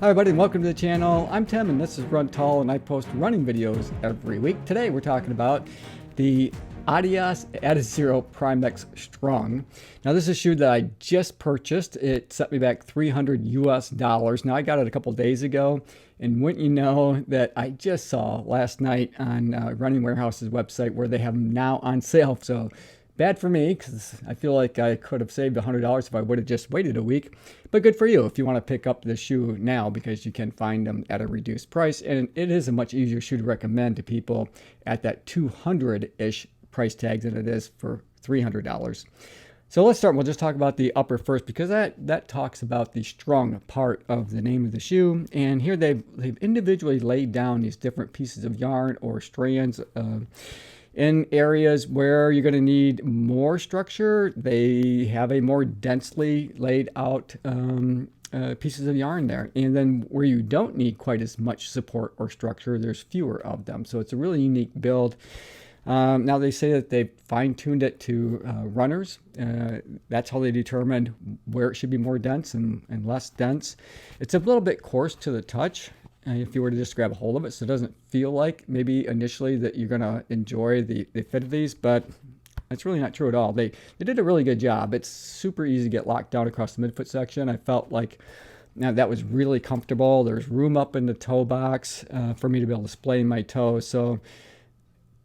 Hi everybody and welcome to the channel. I'm Tim and this is Run Tall and I post running videos every week. Today we're talking about the Adizero Prime X Strung. Now this is a shoe that I just purchased. It set me back $300 US. Now I got it a couple days ago, and wouldn't you know that I just saw last night on Running Warehouse's website where they have them now on sale. So bad for me because I feel like I could have saved $100 if I would have just waited a week. But good for you if you want to pick up the shoe now, because you can find them at a reduced price. And it is a much easier shoe to recommend to people at that 200-ish price tag than it is for $300. So let's start. We'll just talk about the upper first, because that talks about the strung part of the name of the shoe. And here they've individually laid down these different pieces of yarn or strands in areas where you're going to need more structure. They have a more densely laid out pieces of yarn there. And then where you don't need quite as much support or structure, there's fewer of them. So it's a really unique build. Now they say that they've fine-tuned it to runners. That's how they determined where it should be more dense and less dense. It's a little bit coarse to the touch if you were to just grab a hold of it, so it doesn't feel like maybe initially that you're going to enjoy the fit of these, but that's really not true at all. They did a really good job. It's super easy to get locked down across the midfoot section. I felt like now that was really comfortable. There's room up in the toe box for me to be able to splay my toes, so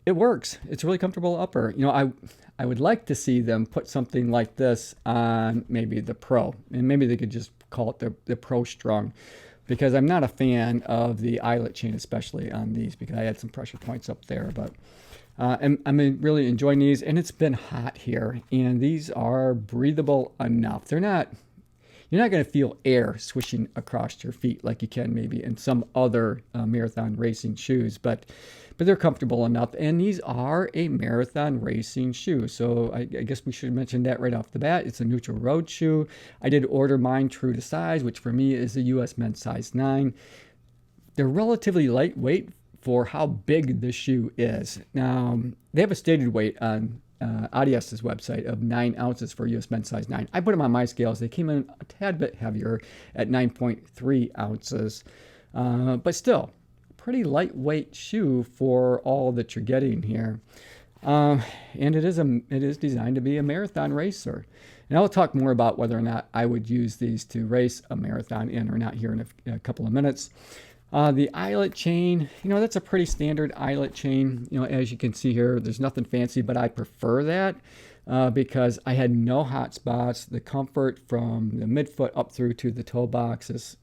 it works. It's a really comfortable upper. You know, I would like to see them put something like this on maybe the Pro, and maybe they could just call it the Pro Strung, because I'm not a fan of the eyelet chain, especially on these, because I had some pressure points up there. But I'm really enjoying these, and it's been hot here, and these are breathable enough. You're not going to feel air swishing across your feet like you can maybe in some other marathon racing shoes, but they're comfortable enough. And these are a marathon racing shoe, so I guess we should mention that right off the bat. It's a neutral road shoe. I did order mine true to size, which for me is a US men's size 9. They're relatively lightweight for how big the shoe is. Now, they have a stated weight on Adios's website of 9 ounces for US men's size 9. I put them on my scales. They came in a tad bit heavier at 9.3 ounces, but still pretty lightweight shoe for all that you're getting here. And it is designed to be a marathon racer. And I'll talk more about whether or not I would use these to race a marathon in or not here in a couple of minutes. The eyelet chain, you know, that's a pretty standard eyelet chain. You know, as you can see here, there's nothing fancy, but I prefer that because I had no hot spots. The comfort from the midfoot up through to the toe box is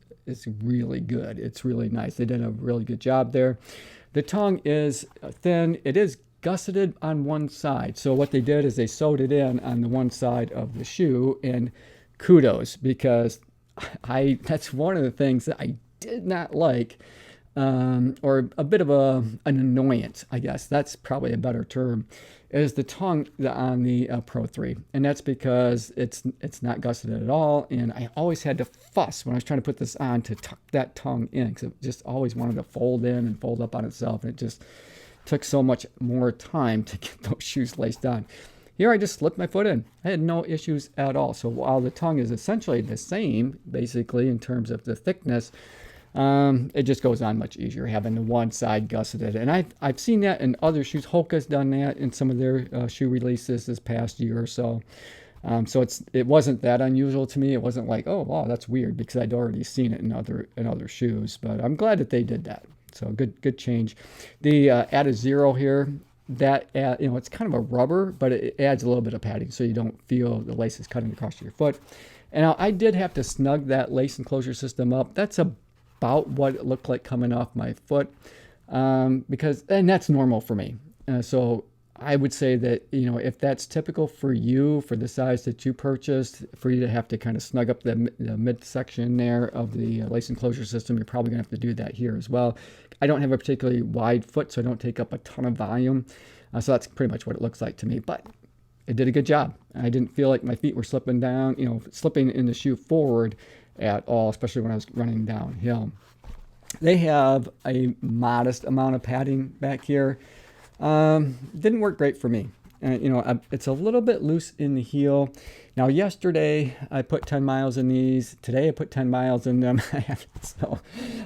really good. It's really nice. They did a really good job there. The tongue is thin. It is gusseted on one side. So what they did is they sewed it in on the one side of the shoe, and kudos, because that's one of the things that I did not like, or a bit of an annoyance, I guess. That's probably a better term, is the tongue on the Pro 3. And that's because it's not gusseted at all. And I always had to fuss when I was trying to put this on to tuck that tongue in, because it just always wanted to fold in and fold up on itself. And it just took so much more time to get those shoes laced on. Here I just slipped my foot in. I had no issues at all. So while the tongue is essentially the same, basically, in terms of the thickness, it just goes on much easier having the one side gusseted. And I've seen that in other shoes. Hoka's done that in some of their shoe releases this past year or so. So it wasn't that unusual to me. It wasn't like, oh wow, that's weird, because I'd already seen it in other shoes. But I'm glad that they did that. So good change. The Adizero here, that you know, it's kind of a rubber, but it adds a little bit of padding so you don't feel the laces cutting across your foot. And I did have to snug that lace enclosure system up. That's about what it looked like coming off my foot, and that's normal for me. So I would say that, you know, if that's typical for you, for the size that you purchased, for you to have to kind of snug up the midsection there of the lace enclosure system, you're probably going to have to do that here as well. I don't have a particularly wide foot, so I don't take up a ton of volume. So that's pretty much what it looks like to me. But it did a good job. I didn't feel like my feet were slipping down, you know, slipping in the shoe forward at all, especially when I was running downhill. They have a modest amount of padding back here. Didn't work great for me. it's a little bit loose in the heel. Now, yesterday I put 10 miles in these. Today I put 10 miles in them. So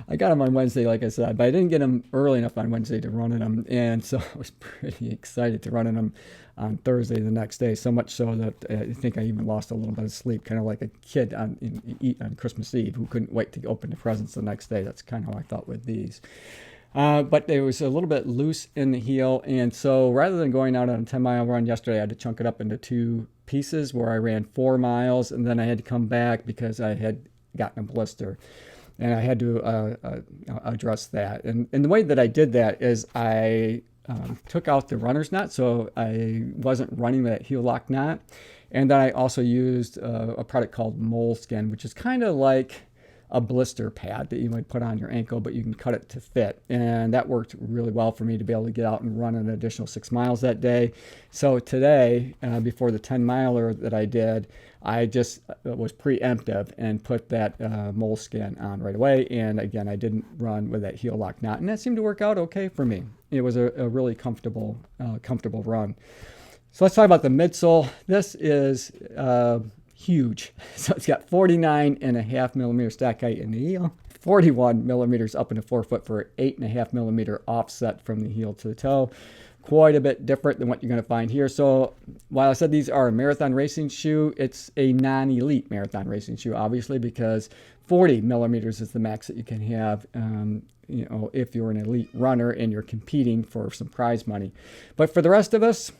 I got them on Wednesday, like I said, but I didn't get them early enough on Wednesday to run in them. And so I was pretty excited to run in them on Thursday the next day, so much so that I think I even lost a little bit of sleep, kind of like a kid on Christmas Eve who couldn't wait to open the presents the next day. That's kind of how I thought with these. But it was a little bit loose in the heel, and so rather than going out on a 10-mile run yesterday, I had to chunk it up into 2 pieces where I ran 4 miles, and then I had to come back because I had gotten a blister, and I had to address that. And the way that I did that is I took out the runner's nut, so I wasn't running with that heel lock knot. And then I also used a product called Moleskin, which is kind of like a blister pad that you might put on your ankle, but you can cut it to fit. And that worked really well for me to be able to get out and run an additional 6 miles that day. So today, before the 10-miler that I did, I just was preemptive and put that Moleskin on right away. And again, I didn't run with that heel lock knot, and that seemed to work out okay for me. It was a really comfortable run. So let's talk about the midsole. This is huge. So it's got 49.5 millimeter stack height in the heel, 41 millimeters up in the forefoot for an 8.5 millimeter offset from the heel to the toe. Quite a bit different than what you're going to find here. So while I said these are a marathon racing shoe, it's a non-elite marathon racing shoe, obviously, because 40 millimeters is the max that you can have if you're an elite runner and you're competing for some prize money. But for the rest of us,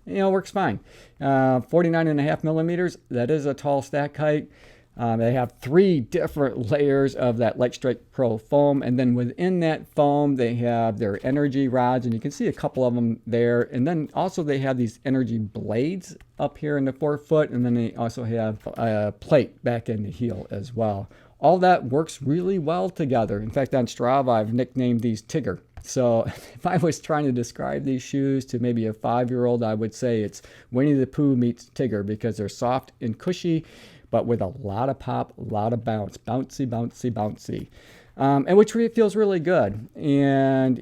works fine. 49.5 millimeters, that is a tall stack height. They have 3 different layers of that Light Strike Pro foam, and then within that foam they have their energy rods, and you can see a couple of them there. And then also they have these energy blades up here in the forefoot, and then they also have a plate back in the heel as well. All that works really well together. In fact, on Strava I've nicknamed these Tigger. So if I was trying to describe these shoes to maybe a 5-year-old, I would say it's Winnie the Pooh meets Tigger, because they're soft and cushy, but with a lot of pop, a lot of bounce, bouncy, bouncy, bouncy, and which feels really good. And,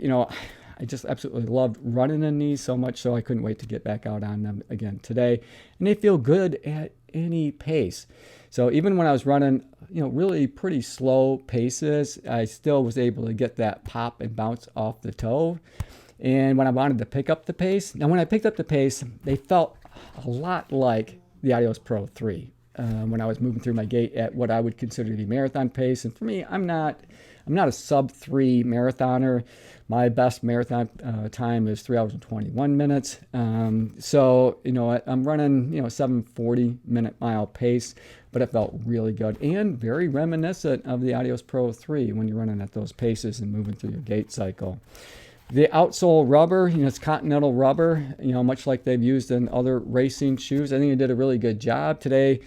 I just absolutely loved running in these so much so I couldn't wait to get back out on them again today. And they feel good at any pace. So even when I was running, really pretty slow paces, I still was able to get that pop and bounce off the toe. And when I wanted to pick up the pace, now when I picked up the pace, they felt a lot like the Adios Pro 3. When I was moving through my gait at what I would consider to be marathon pace. And for me, I'm not a sub 3 marathoner. My best marathon time is 3 hours and 21 minutes. So, I'm running, 7:40 minute mile pace, but it felt really good and very reminiscent of the Adios Pro 3 when you're running at those paces and moving through your gait cycle. The outsole rubber, it's continental rubber, much like they've used in other racing shoes. I think they did a really good job today.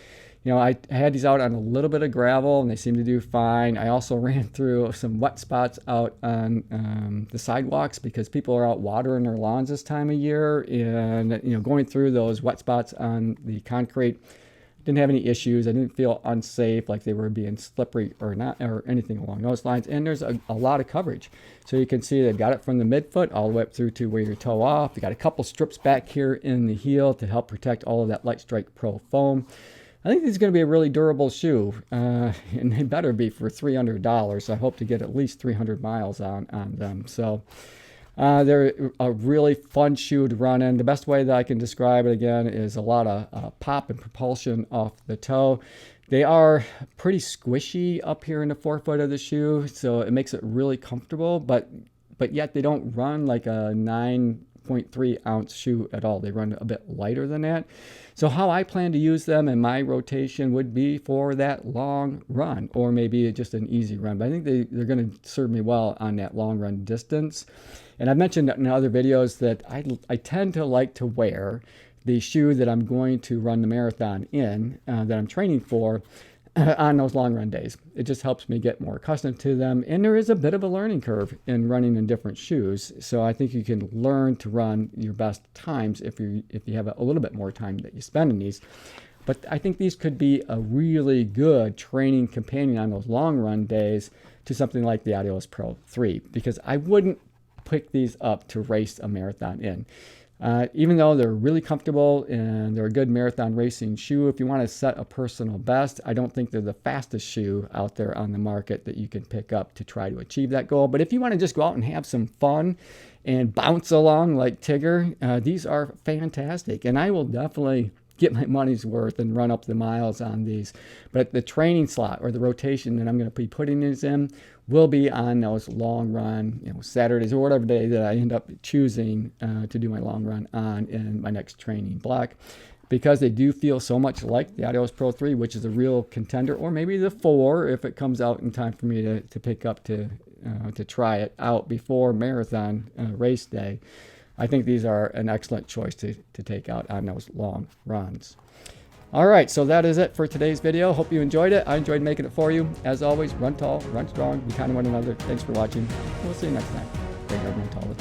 I had these out on a little bit of gravel, and they seemed to do fine. I also ran through some wet spots out on the sidewalks because people are out watering their lawns this time of year. And, going through those wet spots on the concrete, didn't have any issues. I didn't feel unsafe, like they were being slippery or not, or anything along those lines. And there's a lot of coverage. So you can see they've got it from the midfoot all the way up through to where your toe off. They got a couple strips back here in the heel to help protect all of that Light Strike Pro foam. I think this is going to be a really durable shoe, and they better be for $300. I hope to get at least 300 miles on them. So they're a really fun shoe to run in. The best way that I can describe it again is a lot of pop and propulsion off the toe. They are pretty squishy up here in the forefoot of the shoe, so it makes it really comfortable, but yet they don't run like a 9.3 ounce shoe at all. They run a bit lighter than that. So how I plan to use them in my rotation would be for that long run, or maybe just an easy run. But I think they're going to serve me well on that long run distance. And I've mentioned in other videos that I tend to like to wear the shoe that I'm going to run the marathon in, that I'm training for, on those long run days. It just helps me get more accustomed to them. And there is a bit of a learning curve in running in different shoes. So I think you can learn to run your best times if you have a little bit more time that you spend in these. But I think these could be a really good training companion on those long run days to something like the Adios Pro 3, because I wouldn't pick these up to race a marathon in. Even though they're really comfortable and they're a good marathon racing shoe, if you want to set a personal best, I don't think they're the fastest shoe out there on the market that you can pick up to try to achieve that goal. But if you want to just go out and have some fun and bounce along like Tigger, these are fantastic. And I will definitely get my money's worth and run up the miles on these. But the training slot or the rotation that I'm going to be putting these in will be on those long run, Saturdays or whatever day that I end up choosing to do my long run on in my next training block, because they do feel so much like the Adios Pro 3, which is a real contender, or maybe the 4 if it comes out in time for me to pick up to try it out before marathon race day. I think these are an excellent choice to take out on those long runs. All right, so that is it for today's video. Hope you enjoyed it. I enjoyed making it for you. As always, run tall, run strong, be kind to one another. Thanks for watching. We'll see you next time. Run tall.